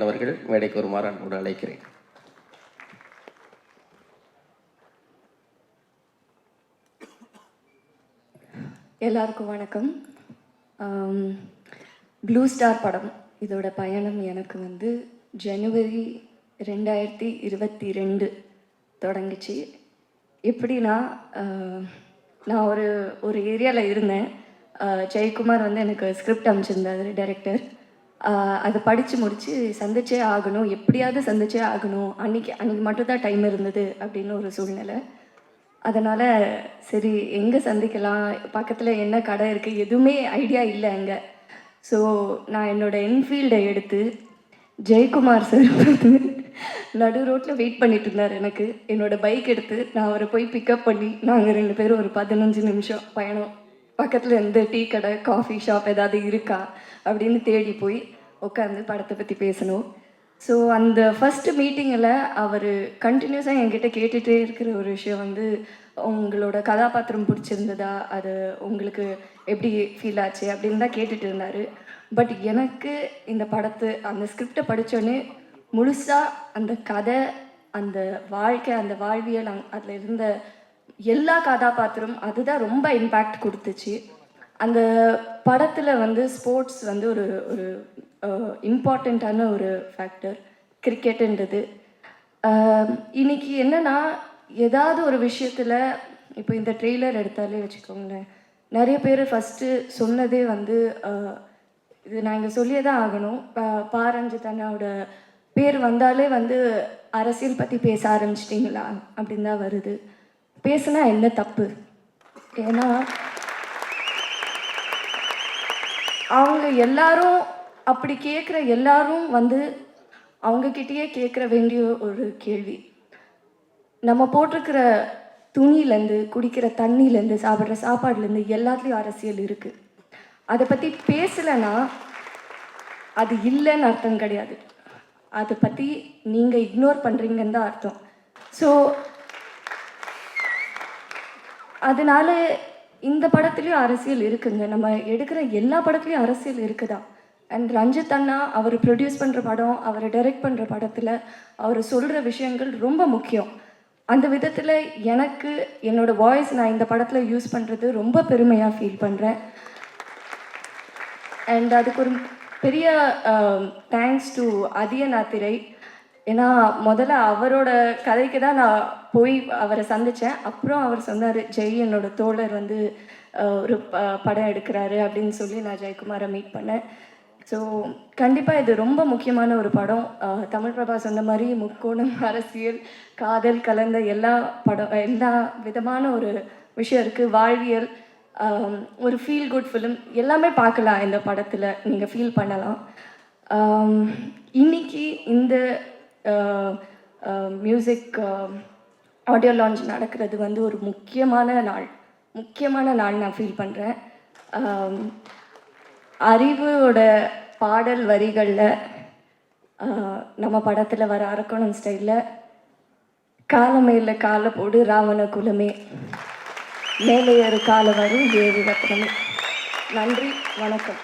அவர்கள் மேடைக்கு வருமாறு அன்போடு அழைக்கிறேன். எல்லாருக்கும் வணக்கம். ப்ளூ ஸ்டார் படம் இதோட பயணம் எனக்கு ஜனவரி 2022 தொடங்கிச்சு. எப்படின்னா, நான் ஒரு ஏரியாவில் இருந்தேன். ஜெயக்குமார் எனக்கு ஸ்கிரிப்ட் அமைச்சிருந்தார், டைரக்டர். அதை படித்து முடித்து சந்திச்சே ஆகணும், எப்படியாவது சந்திச்சே ஆகணும். அன்றைக்கி மட்டும்தான் டைம் இருந்தது அப்படின்னு ஒரு சூழ்நிலை. அதனால் சரி, எங்கே சந்திக்கலாம், பக்கத்தில் என்ன கடை இருக்குது, எதுவுமே ஐடியா இல்லை அங்கே. ஸோ நான் என்னோடய என்ஃபீல்டை எடுத்து ஜெயக்குமார் சார் நடு ரோட்டில் வெயிட் பண்ணிட்டு இருந்தார். என்னோடய பைக் எடுத்து நான் அவரை போய் பிக்கப் பண்ணி நாங்கள் 2 பேரும் ஒரு 15 நிமிஷம் பயணம், பக்கத்தில் எந்த டீ கடை, காஃபி ஷாப் ஏதாவது இருக்கா அப்படின்னு தேடி போய் உட்காந்து படத்தை பற்றி பேசணும். ஸோ அந்த ஃபஸ்ட்டு மீட்டிங்கில் அவர் கண்டினியூஸாக என்கிட்ட கேட்டுகிட்டே இருக்கிற ஒரு விஷயம் உங்களோட கதாபாத்திரம் பிடிச்சிருந்ததா, அது உங்களுக்கு எப்படி ஃபீல் ஆச்சு அப்படின்னு தான் கேட்டுட்டு இருந்தார். பட் எனக்கு இந்த அந்த ஸ்கிரிப்டை படித்தோன்னே முழுசாக அந்த கதை, அந்த வாழ்க்கை, அந்த வாழ்வியல், அதில் இருந்த எல்லா கதாபாத்திரம் அதுதான் ரொம்ப இம்பேக்ட் கொடுத்துச்சு. அந்த படத்தில் ஸ்போர்ட்ஸ் ஒரு ஒரு இம்பார்ட்டண்ட்டான ஒரு ஃபேக்டர், கிரிக்கெட்டுன்றது. இன்றைக்கி என்னென்னா, ஏதாவது ஒரு விஷயத்தில் இப்போ இந்த ட்ரெய்லர் எடுத்தாலே வச்சுக்கோங்களேன், நிறைய பேர் ஃபஸ்ட்டு சொன்னதே இது நான் இங்கே சொல்லியே தான் ஆகணும். பாரஞ்சித் அண்ணாவோட பேர் வந்தாலே அரசியல் பற்றி பேச ஆரம்பிச்சிட்டிங்களா அப்படின்னு தான் வருது. பேசுனா என்ன தப்பு? ஏன்னா அவங்க எல்லாரும் அப்படி கேட்குற எல்லாரும் அவங்கக்கிட்டேயே கேட்குற வேண்டிய ஒரு கேள்வி, நம்ம போட்டிருக்கிற துணியிலேருந்து, குடிக்கிற தண்ணியிலேருந்து, சாப்பிட்ற சாப்பாடுலேருந்து எல்லாத்துலேயும் அரசியல் இருக்குது. அதை பற்றி பேசலைன்னா அது இல்லைன்னு அர்த்தம் கிடையாது, அதை பற்றி நீங்கள் இக்னோர் பண்ணுறீங்கன்னு தான் அர்த்தம். ஸோ அதனால இந்த படத்துலேயும் அரசியல் இருக்குங்க. நம்ம எடுக்கிற எல்லா படத்துலேயும் அரசியல் இருக்குதா. அண்ட் ரஞ்சித் அண்ணா அவர் ப்ரொடியூஸ் பண்ணுற படம், அவர் டைரக்ட் பண்ணுற படத்தில் அவர் சொல்கிற விஷயங்கள் ரொம்ப முக்கியம். அந்த விதத்தில் எனக்கு என்னோடய வாய்ஸ் நான் இந்த படத்தில் யூஸ் பண்ணுறது ரொம்ப பெருமையாக ஃபீல் பண்ணுறேன். அண்ட் அதுக்கு ஒரு பெரிய தேங்க்ஸ் டு அதியநாத்திரை. ஏன்னா முதல்ல அவரோட கதைக்கு தான் நான் போய் அவரை சந்தித்தேன். அப்புறம் அவர் சொன்னார், ஜெய் என்னோட தோழர் ஒரு படம் எடுக்கிறாரு அப்படின்னு சொல்லி நான் ஜெயக்குமாரை மீட் பண்ணேன். ஸோ கண்டிப்பாக இது ரொம்ப முக்கியமான ஒரு படம். தமிழ் பிரபா சொன்ன மாதிரி முக்கோணம், அரசியல், காதல் கலந்த எல்லா விதமான ஒரு விஷயம் இருக்குது. வாழ்வியல், ஒரு ஃபீல் குட் ஃபிலிம் எல்லாமே பார்க்கலாம் இந்த படத்தில், நீங்கள் ஃபீல் பண்ணலாம். இன்னைக்கு இந்த மியூசிக் ஆடியோ லான்ச் நடக்கிறது ஒரு முக்கியமான நாள் நான் ஃபீல் பண்ணுறேன். அறிவோட பாடல் வரிகளில் நம்ம படத்தில் வர அரக்கோணம் ஸ்டைலில் காலமேல காலை போடு ராவண குலமே, மேலே ஒரு காலை வரும் ஏழு ரத்னமே. நன்றி, வணக்கம்.